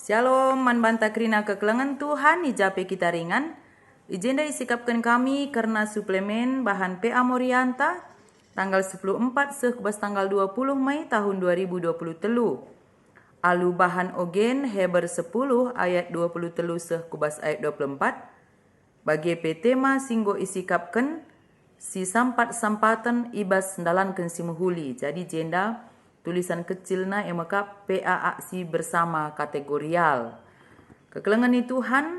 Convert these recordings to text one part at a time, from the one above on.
Shalom, man banta krina kekelengan Tuhan, ijape kita ringan. Ijenda isikapkan kami karena suplemen bahan PA Morianta, tanggal 14 sekubas tanggal 20 Mei tahun 2020 telu. Alu bahan ogen Heber 10 ayat 20 telu sekubas ayat 24. Bagi tema singgo isikapkan, si sampat sampatan ibas ndalankan si muhuli. Jadi jenda tulisan kecilna emaka PA aksi bersama kategorial. Kekelengan ni Tuhan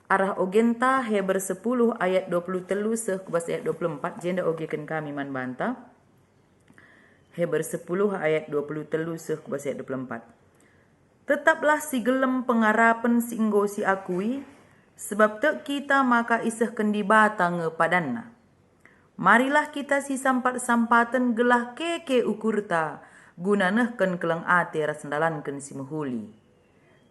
arah ogenta Heber 10 ayat 20 telu sekubas ayat 24 jenda ogekan kami man banta. Heber 10 ayat 20 telu sekubas ayat 24. Tetaplah si gelem pengarapan singgo si akui sebab tek kita maka iseh kendi bata ngepadanna. Marilah kita si sampat-sampatan gelah keke ukurta gunanehken kelang ate rasendalanken si muhuli.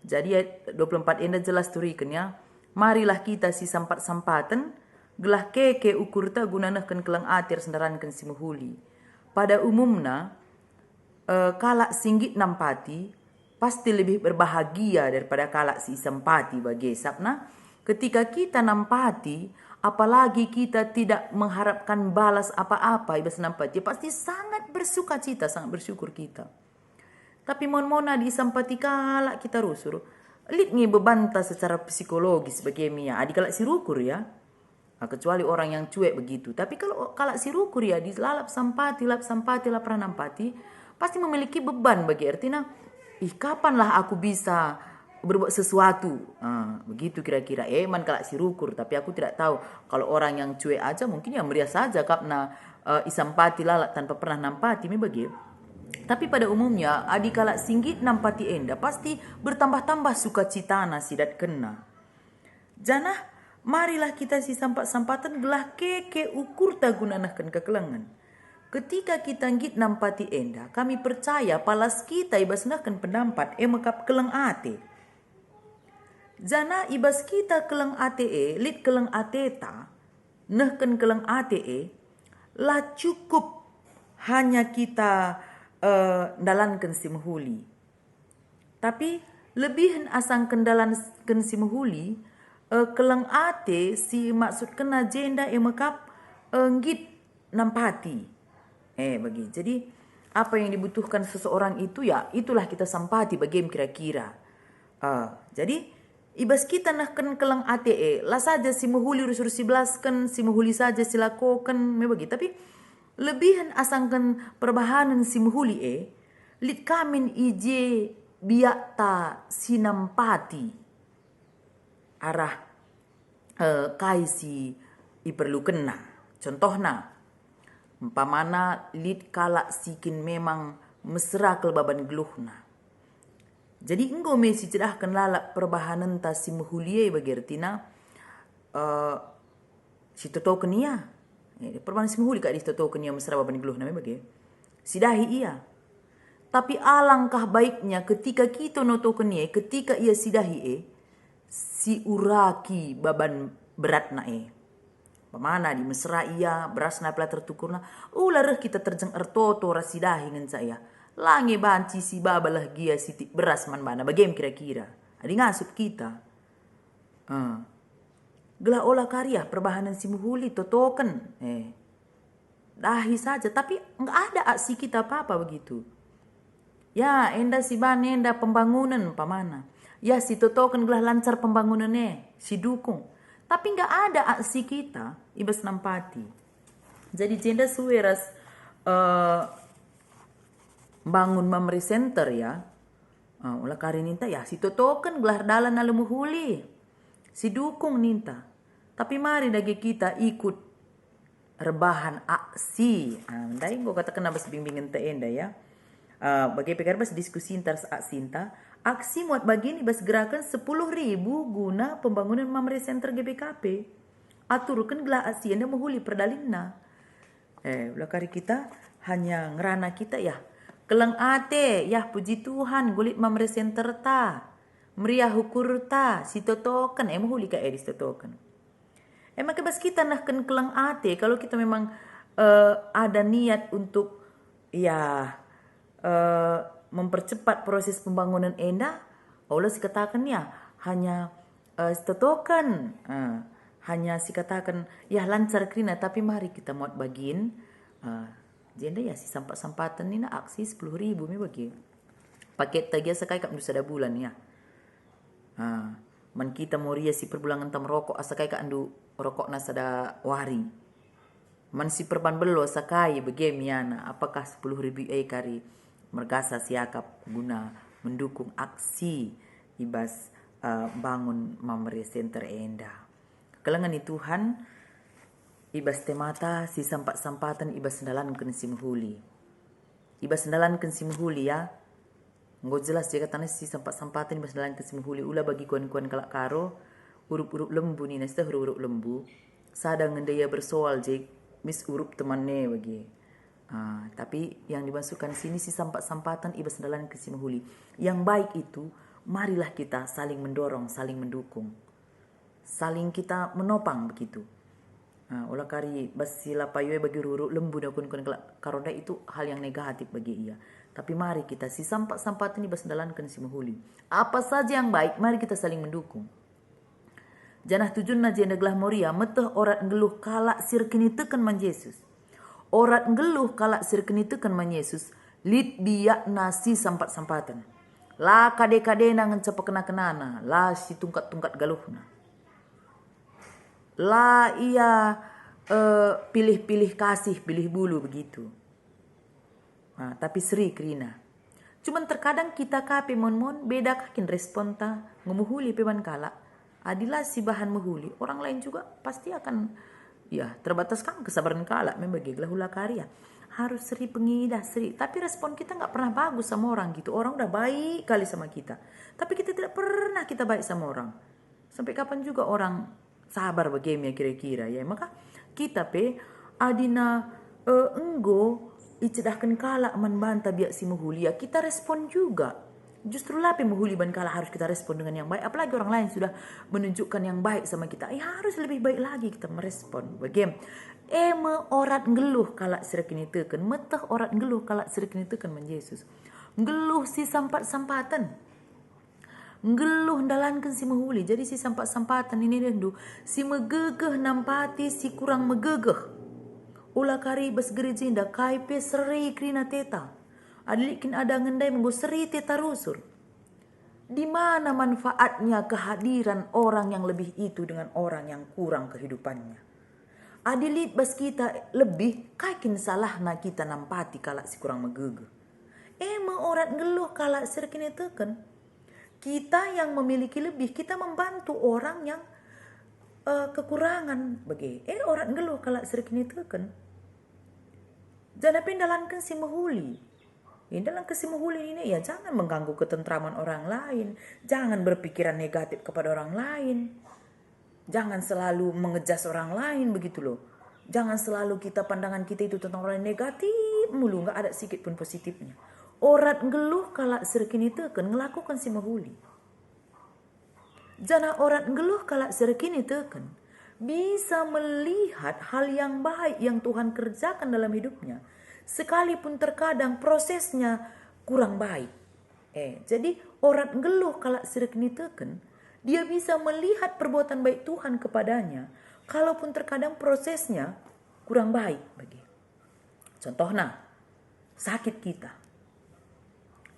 Jadi ayat 24 ini jelas turikan ya. Marilah kita si sampat-sampatan gelah keke ukurta gunanehken kelang ate rasendalanken si muhuli. Pada umumna kalak singgit nampati pasti lebih berbahagia daripada kalak si sempati bagi sabna. Ketika kita nampati, apalagi kita tidak mengharapkan balas apa-apa ibas nampati, pasti sangat bersuka cita, sangat bersyukur kita. Tapi mon-mona di sampati kalak kita rusur, lit ngi bebanta secara psikologis bagaimana adi kalak si rukur ya. Kecuali orang yang cuek begitu. Tapi kalau kalak si rukur ya di lap sampati, lap pernah nampati, pasti memiliki beban bagi artinya, kapanlah aku bisa berbuat sesuatu. Begitu kira-kira. Man kalak si rukur, tapi aku tidak tahu. Kalau orang yang cuek aja mungkin ya meriah saja karena isampati lalat tanpa pernah nampati begitu. Tapi pada umumnya adi kalak singgit nampati enda pasti bertambah-tambah sukacitana sidat kena. Janah marilah kita si sampat-sampatan gelah keke ukur tagunanahkan kekelengan. Ketika kita ngit nampati enda, kami percaya palas kita ibasnahkan pendampat mekap keleng ate. Jana ibas kita keleng ate lit keleng ateta, nehken keleng ate lah cukup hanya kita dalankan si muhuli. Tapi lebihan asang kendalankan si muhuli, keleng ate si maksud kena jenda mekap ngit nampati. Bagi. Jadi apa yang dibutuhkan seseorang itu ya itulah kita sampati bagaim kira-kira. Jadi ibas kita nahken keleng ate lah saja si muhuli rusur si belaskan, si muhuli saja silakokan bagi. Tapi lebihan asangkan perbahanan si muhuli lit kamin ije biakta sinampati arah kai si iperlu kena. Contohna umpamana lit kalak sikin memang mesra kelbaban geluhna. Jadi engkau mesti cerahkan lalak perbahanan ta si muhulie bagi artina si totoken iya. Perbahanan si muhuli kak di totoken iya mesra baban geluhna bagi. Sidahi iya. Tapi alangkah baiknya ketika kita notoken iya, ketika ia sidahi si uraki baban beratna pemana di mesra iya beras na pela tertukurna lareh kita terjeng ertoto rasidahi ngen saya lange banci si babalah gia sitik beras man bana bagaim kira-kira adi ngasup kita gelah olah karya perbahanan si muhuli totoken dahi saja tapi enggak ada aksi kita apa-apa begitu ya enda si ban enda pembangunan pamana ya si totoken gelah lancar pembangunan si dukung. Tapi nggak ada aksi kita, ibas nampati. Jadi jenda suweras bangun memory center ya. Ulah kari ninta ya si totoken gelar dalan na lemuhuli. Si dukung ninta. Tapi mari dagi kita ikut rebahan aksi. Ndai gua katakan abas bimbingan te enda ya. Bagi pikir bas diskusi intar aksi inta. Aksi muat bagini bas gerakan 10.000 guna pembangunan memory center GBKP. Aturkan gelah aksi anda muhuli perdalinna. Ulah kari kita hanya ngerana kita ya. Keleng ate ya puji Tuhan gulit memory center ta. Meriah hukur ta si totoken muhuli ka di totoken. Maka bas kita nahken keleng ate kalau kita memang ada niat untuk ya mempercepat proses pembangunan enda, Allah si katakan ya hanya stetokan, hanya si katakan ya lancar krina, tapi mari kita muat bagin jenda ya si sampat-sampatan ni na aksi 10.000 mi bagi paket tagia sakai kak nusa da bulan ya. Man kita mau ria si perbulangan tam rokok asakai kak andu rokok nasa da wari. Man si perban belo sakai bagaimana apakah 10.000 kari mergasa siakap guna mendukung aksi ibas bangun Mamre Center enda. Kekelangan ni Tuhan ibas temata si sampat-sampatan ibas sendalankan si muhuli. Ibas sendalankan si muhuli ya. Nggak jelas jika tanah si sampat-sampatan ibas sendalankan si muhuli. Ula bagi kuan-kuan kalak karo. Urup-urup lembu ni nasta urup-urup lembu. Sadang ngendaya bersoal jik. Mis urup temannya bagi. Tapi yang dimasukkan sini si sampat-sampatan ibas sendalankan si muhuli. Yang baik itu marilah kita saling mendorong, saling mendukung. Saling kita menopang begitu. Ulah kari basila payue bagi ruru lembu dan kun-kun karoda itu hal yang negatif bagi ia. Tapi mari kita si sampat-sampat ini basendalankan si muhuli. Apa saja yang baik, mari kita saling mendukung. Janah tujunna jenda gelah moria meteh orat ngeluh kalak sirkini tekan man Yesus. Orat ngeluh kalak sirkini tekan man Yesus, lid biak nasi sampat-sampatan. La kade-kade nangan cepa kena-kenana, la si tungkat-tungkat galuhna. La ia pilih-pilih kasih, pilih bulu begitu. Tapi seri krina. Cuman terkadang kita kape mon-mon beda kakin respon ta ngemuhuli peman kala. Adilah si bahan muhuli. Orang lain juga pasti akan ya terbatas kan kesabaran kala membagi hula karya. Harus seri pengidah seri. Tapi respon kita nggak pernah bagus sama orang gitu. Orang udah baik kali sama kita. Tapi kita tidak pernah kita baik sama orang. Sampai kapan juga orang sabar bagaimana kira-kira ya. Maka kita adina enggo icedahkan kala man banta biak si muhuli ya kita respon juga. Justru lah muhuli ban kala harus kita respon dengan yang baik. Apalagi orang lain sudah menunjukkan yang baik sama kita. Harus lebih baik lagi kita merespon. Bagaimana? Orat ngeluh kala sirkini teken. Metah orat ngeluh kala sirkini teken man Yesus. Ngeluh si sampat-sampatan. Ngeluh ndalankan si muhuli. Jadi si sampat-sampatan ini rendu. Si megegeh nampati si kurang megegeh. Ulah kari bas gereja indah kaipe seri krina teta. Adilikin ada ngendai menggo seri teta rusur. Di mana manfaatnya kehadiran orang yang lebih itu dengan orang yang kurang kehidupannya. Adilit bas kita lebih kaikin salah na kita nampati kalak si kurang megegeh. Orat ngeluh kalak sirkini teken. Kita yang memiliki lebih, kita membantu orang yang kekurangan bagi. Orang ngeluh kalak sirkini teken. Jangan pindalankan si muhuli. Dalam si muhuli ini ya jangan mengganggu ketentraman orang lain. Jangan berpikiran negatif kepada orang lain. Jangan selalu mengejas orang lain begitu loh. Jangan selalu kita pandangan kita itu tentang orang negatif mulu. Gak ada sedikit pun positifnya. Orat ngeluh kalak sirkini teken ngelakukan si muhuli. Jana orat ngeluh kalak sirkini teken bisa melihat hal yang baik yang Tuhan kerjakan dalam hidupnya. Sekalipun terkadang prosesnya kurang baik. Jadi orat ngeluh kalak sirkini teken dia bisa melihat perbuatan baik Tuhan kepadanya. Kalaupun terkadang prosesnya kurang baik bagi. Contohnya sakit kita.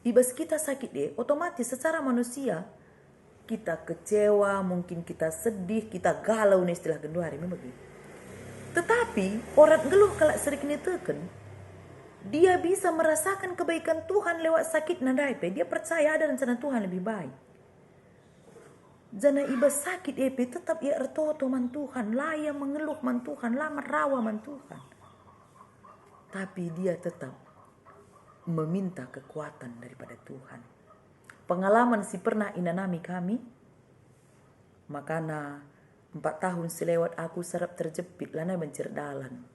Ibas kita sakit otomatis secara manusia kita kecewa, mungkin kita sedih, kita galau nih istilah gendua hari ini begitu. Tetapi orat ngeluh kalak sirkini teken dia bisa merasakan kebaikan Tuhan lewat sakit nandai. Dia percaya ada rencana Tuhan lebih baik. Jana ibas sakit tetap ia ertoto man Tuhan. Lah ia mengeluh man Tuhan. Lah merawa man Tuhan. Tapi dia tetap meminta kekuatan daripada Tuhan. Pengalaman si pernah inanami kami. Makana 4 tahun selewat aku serap terjepit. Lana mencerdalan.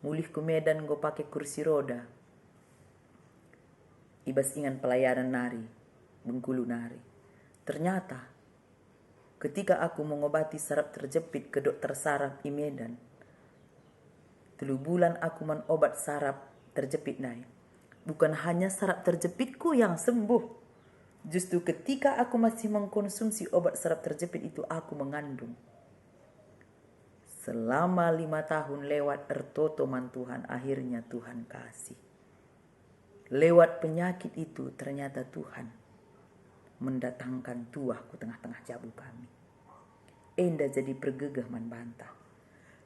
Mulih ke Medan gue pakai kursi roda. Ibas ingan pelayanan nari. Bengkulu nari. Ternyata ketika aku mengobati saraf terjepit ke dokter saraf di Medan. 3 bulan aku menobat saraf terjepit naik. Bukan hanya saraf terjepitku yang sembuh. Justru ketika aku masih mengkonsumsi obat saraf terjepit itu, aku mengandung. Selama 5 tahun lewat ertotoman Tuhan, akhirnya Tuhan kasih. Lewat penyakit itu ternyata Tuhan mendatangkan tuah ke tengah-tengah jabu kami. Enda jadi pergegah membantah.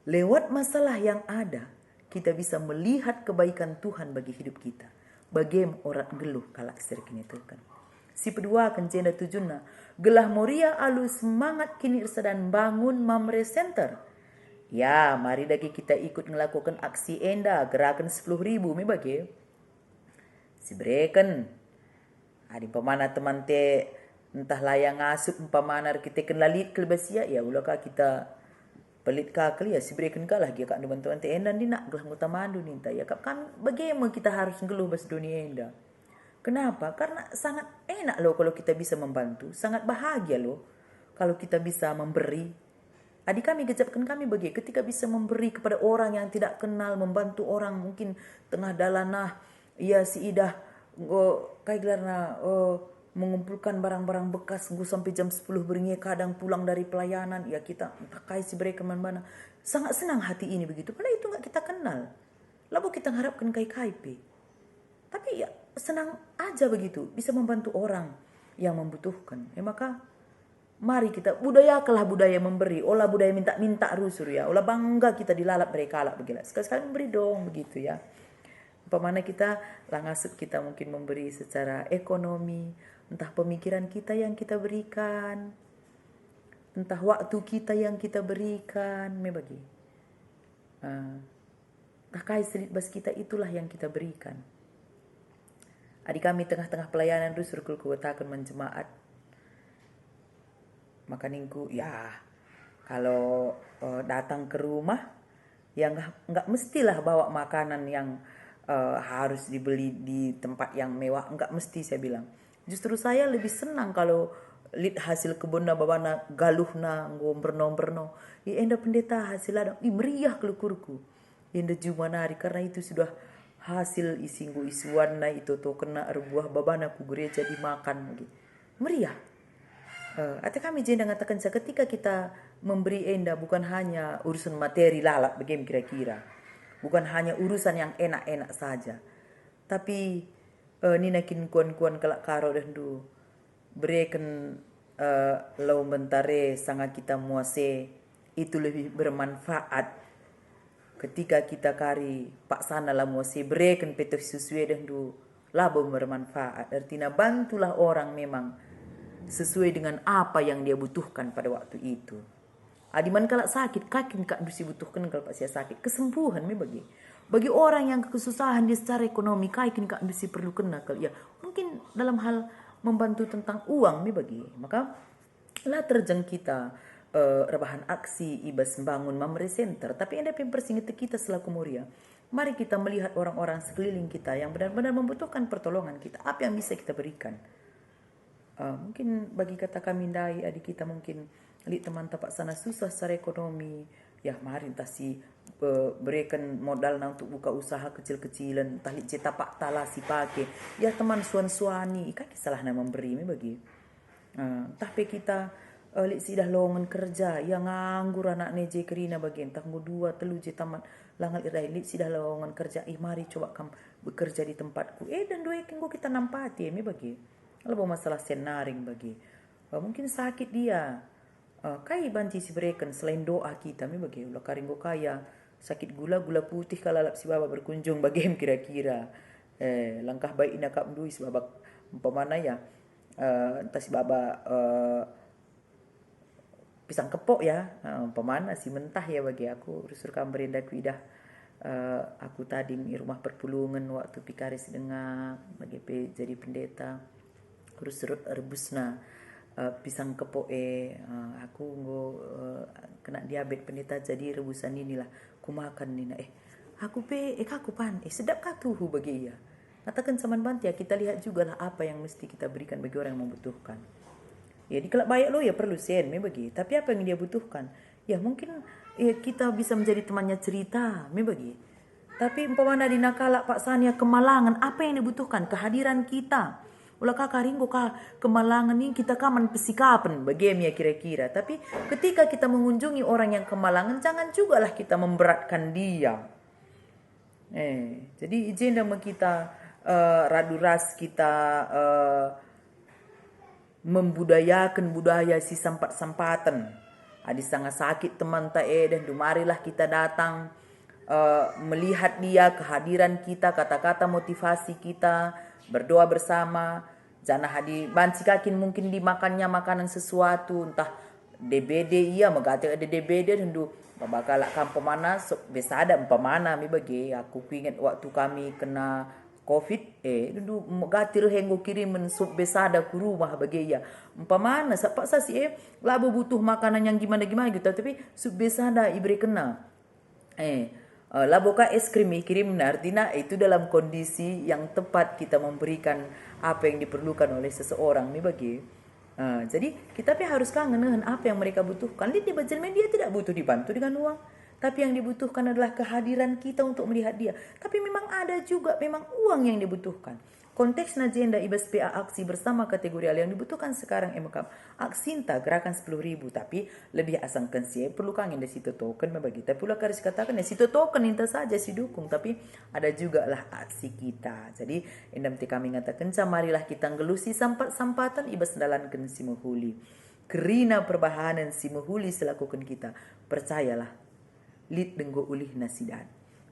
Lewat masalah yang ada, kita bisa melihat kebaikan Tuhan bagi hidup kita. Bagaimana orang geluh kalak ser kini tekan. Si kedua kencenda tujuna, gelah moria alu semangat kini dan bangun Mamre Center. Ya, mari lagi kita ikut melakukan aksi enda gerakan 10.000 mi bagi. Si breken. Adi pemana teman te entah layang ngasup pemana kita kenlalit kelbasia ya ulaka kita pelit kakali ya si breken kalah dia kak teman-teman te enda ni nak gelah ngutamandu ninta ya kak kan bagaimana kita harus ngeluh bas dunia enda. Kenapa? Karena sangat enak loh kalau kita bisa membantu. Sangat bahagia loh kalau kita bisa memberi. Adik kami gejapkan kami bagi ketika bisa memberi kepada orang yang tidak kenal. Membantu orang mungkin tengah dalanah. Ya si Idah kayak gelarna mengumpulkan barang-barang bekas. Gue sampai jam 10 beringi kadang pulang dari pelayanan. Ya kita pakai si mereka mana-mana. Sangat senang hati ini begitu. Padahal itu gak kita kenal. Lalu kita harapkan kayak KIP. Tapi ya senang aja begitu. Bisa membantu orang yang membutuhkan. Ya maka mari kita budayakanlah budaya memberi. Olah budaya minta-minta rusur ya. Olah bangga kita dilalap mereka alak begitu. Sekali-sekali memberi dong begitu ya. Pemana kita langasut kita mungkin memberi secara ekonomi. Entah pemikiran kita yang kita berikan. Entah waktu kita yang kita berikan. Bagi. Kakai selit bas kita itulah yang kita berikan. Adik kami tengah-tengah pelayanan rusur kulkuwatakan menjemaat. Maka ningku ya kalau datang ke rumah ya nggak mestilah bawa makanan yang harus dibeli di tempat yang mewah, nggak mesti saya bilang. Justru saya lebih senang kalau lihat hasil kebunna babana galuhna ngomberno ya enda pendeta hasil ada meriah kelukurku enda jumanari karena itu sudah hasil isinggu isuan na itu to kena buah babana ku gereja dimakan lagi meriah. Atau kami jenda ngatakan ketika kita memberi enda bukan hanya urusan materi lalap bagaimana kira-kira, bukan hanya urusan yang enak-enak saja, tapi ninakin kuan-kuan kelak karo dan du berikan lau mentare sangat kita muase itu lebih bermanfaat. Ketika kita kari pak sana lah muase berikan petok sesuai dan du labo bermanfaat. Artinya bantulah orang memang sesuai dengan apa yang dia butuhkan pada waktu itu. Adiman kalau sakit kaki kak dusi butuhkan kalau pas saya sakit kesembuhan bagi orang yang kesusahan di secara ekonomi kaki kak dusi perlu kena kalau ya mungkin dalam hal membantu tentang uang bagi maka lah terjang kita rebahan aksi ibas membangun Mamre Center tapi ada persingit kita selaku Moria. Mari kita melihat orang-orang sekeliling kita yang benar-benar membutuhkan pertolongan kita, apa yang bisa kita berikan. Mungkin bagi kata kami dai adik kita mungkin lihat teman tapak sana susah secara ekonomi ya mari entah si berikan modal untuk buka usaha kecil-kecilan entah lihat tapak tala si pakai ya teman suan-suani kan salah nama memberi bagi tapi kita lihat si dah lowongan kerja yang nganggur anak neje kerina bagi entah dua telu je tamat langal irai lihat si dah lowongan kerja mari coba kamu bekerja di tempatku dan dua ikan kita nampati bagi kalau masalah senaring bagi mungkin sakit dia kai banci si berikan selain doa kita bagi ulah karinggo kaya sakit gula putih kalalap si baba berkunjung bagi kira-kira langkah baik ina kap duis baba umpamana ya entah si baba pisang kepok ya umpamana si mentah ya bagi aku rusur kamberenda kuidah aku tadi di rumah perpulungan waktu pikaris dengan bagi jadi pendeta rusur rebusna pisang kepok aku kena diabetes pendeta jadi rebusan inilah ku makan nina aku aku pan sedap kah tuh bagi ya katakan saman banti ya kita lihat juga lah apa yang mesti kita berikan bagi orang yang membutuhkan ya di kelak bayak lo ya perlu sen bagi tapi apa yang dia butuhkan ya mungkin kita bisa menjadi temannya cerita bagi tapi umpamana di nakala Pak Sania kemalangan apa yang dibutuhkan kehadiran kita Ulah kakaringgo kemalangan ini kita kaman pesikapan bagaimana kira-kira. Tapi ketika kita mengunjungi orang yang kemalangan, jangan juga lah kita memberatkan dia. Jadi izin sama kita radu ras kita membudayakan budaya si sampat-sampatan. Adi sangat sakit teman dan dumarilah kita datang melihat dia, kehadiran kita, kata-kata motivasi kita, berdoa bersama. Jangan hadi banci kakin mungkin dimakannya makanan sesuatu, entah DBD iya magati ada DBD tentu babakala kampo mana bisa ada umpamana mi bagi aku ingat waktu kami kena COVID tentu magati henggo kirimen sup besada ku rumah bagi ya umpamana sapak sasi labo butuh makanan yang gimana gitu tapi sup besada ibri kena labo ka es krim kirim artinya itu dalam kondisi yang tepat kita memberikan apa yang diperlukan oleh seseorang nih bagi. Jadi kita harus kangen dengan apa yang mereka butuhkan. Di bagian media tidak butuh dibantu dengan uang, tapi yang dibutuhkan adalah kehadiran kita untuk melihat dia. Tapi memang ada juga memang uang yang dibutuhkan. Konteksnya agenda ibas PA aksi bersama kategori yang dibutuhkan sekarang MKM aksinta gerakan 10.000 tapi lebih asangkan sih perlu kangen dari situ token membagi tapi pula harus katakan dari situ token inta saja si dukung tapi ada juga lah aksi kita. Jadi endam kami ngatakan marilah kita ngelusi sampatan ibas dalankan si muhuli kerina perbahanan si muhuli selakukan kita percayalah lid denggo ulih nasidan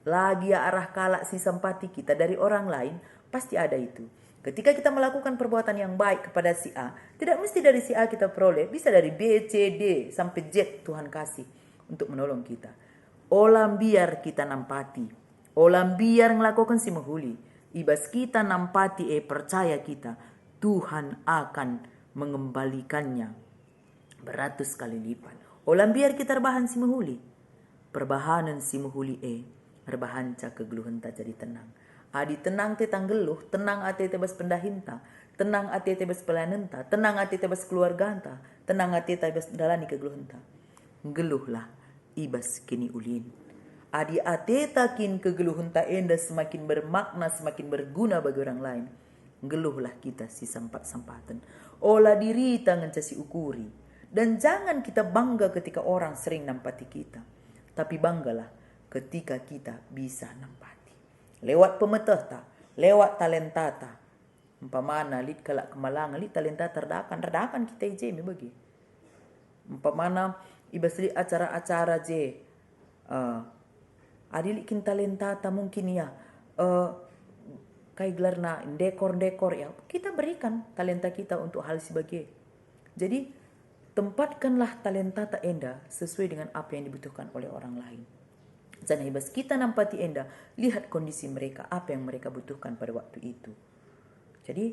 lagi arah kalak si sampati kita dari orang lain pasti ada itu. Ketika kita melakukan perbuatan yang baik kepada si A, tidak mesti dari si A kita peroleh, bisa dari B, C, D, sampai Z Tuhan kasih untuk menolong kita. Olam biar kita nampati, olam biar melakukan si menghuli, ibas kita nampati percaya kita, Tuhan akan mengembalikannya beratus kali lipat. Olam biar kita rebahan si menghuli, perbahanan si menghuli rebahan kegeluhan tak jadi tenang. Adi tenang te tanggeluh, tenang ate tebas pendahinta, tenang ate tebas pelanenta, tenang ate tebas keluarganta, tenang ate tebas dalani kegeluhenta. Geluhlah ibas kini ulin. Adi ate takin kegeluhenta enda semakin bermakna, semakin berguna bagi orang lain. Geluhlah kita si sampat-sampatan. Olah diri tangan casi ukuri. Dan jangan kita bangga ketika orang sering nampati kita. Tapi banggalah ketika kita bisa nampati. Lewat pemetah lewat talenta umpamana lid kalak kemalangan lid talenta terdakan kita ije bagi umpamana ibas lid acara-acara je adilikin talenta mungkin ya kai gelarna dekor ya kita berikan talenta kita untuk hal sebagai jadi tempatkanlah talenta enda sesuai dengan apa yang dibutuhkan oleh orang lain. Jangan ibas kita nampati enda, lihat kondisi mereka, apa yang mereka butuhkan pada waktu itu. Jadi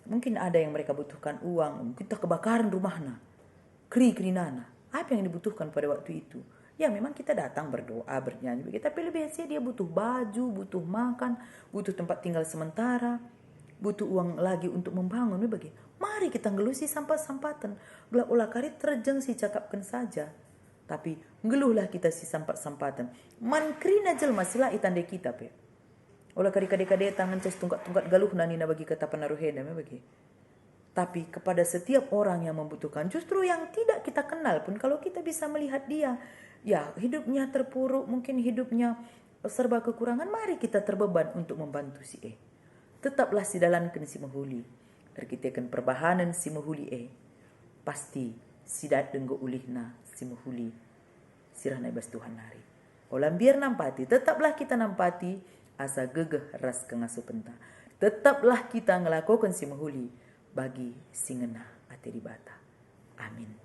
mungkin ada yang mereka butuhkan uang, mungkin tak kebakaran rumahnya, kerinana, apa yang dibutuhkan pada waktu itu. Ya memang kita datang berdoa, bernyanyi, tapi lebih biasanya dia butuh baju, butuh makan, butuh tempat tinggal sementara, butuh uang lagi untuk membangun. Mari kita ngelusi sampatan, gelap ulah kari terjeng si cakapkan saja. Tapi ngeluhlah kita si sampat-sampatan. Man krina jelma sila itande kita pe. Olah kade-kade tangan ces tungkat-tungkat galuh nani na bagi kata penaruhena bagi. Tapi kepada setiap orang yang membutuhkan, justru yang tidak kita kenal pun kalau kita bisa melihat dia, ya hidupnya terpuruk, mungkin hidupnya serba kekurangan, mari kita terbeban untuk membantu si Tetaplah si dalankan si menghuli. Terkitakan perbahanan si menghuli pasti sidat denggo ulihna si menghuli sirah naibas Tuhan hari. Olam biar nampati, tetaplah kita nampati asa gegeh ras kengasuh penta. Tetaplah kita ngelakukan si menghuli bagi si ngena ate di bata. Amin.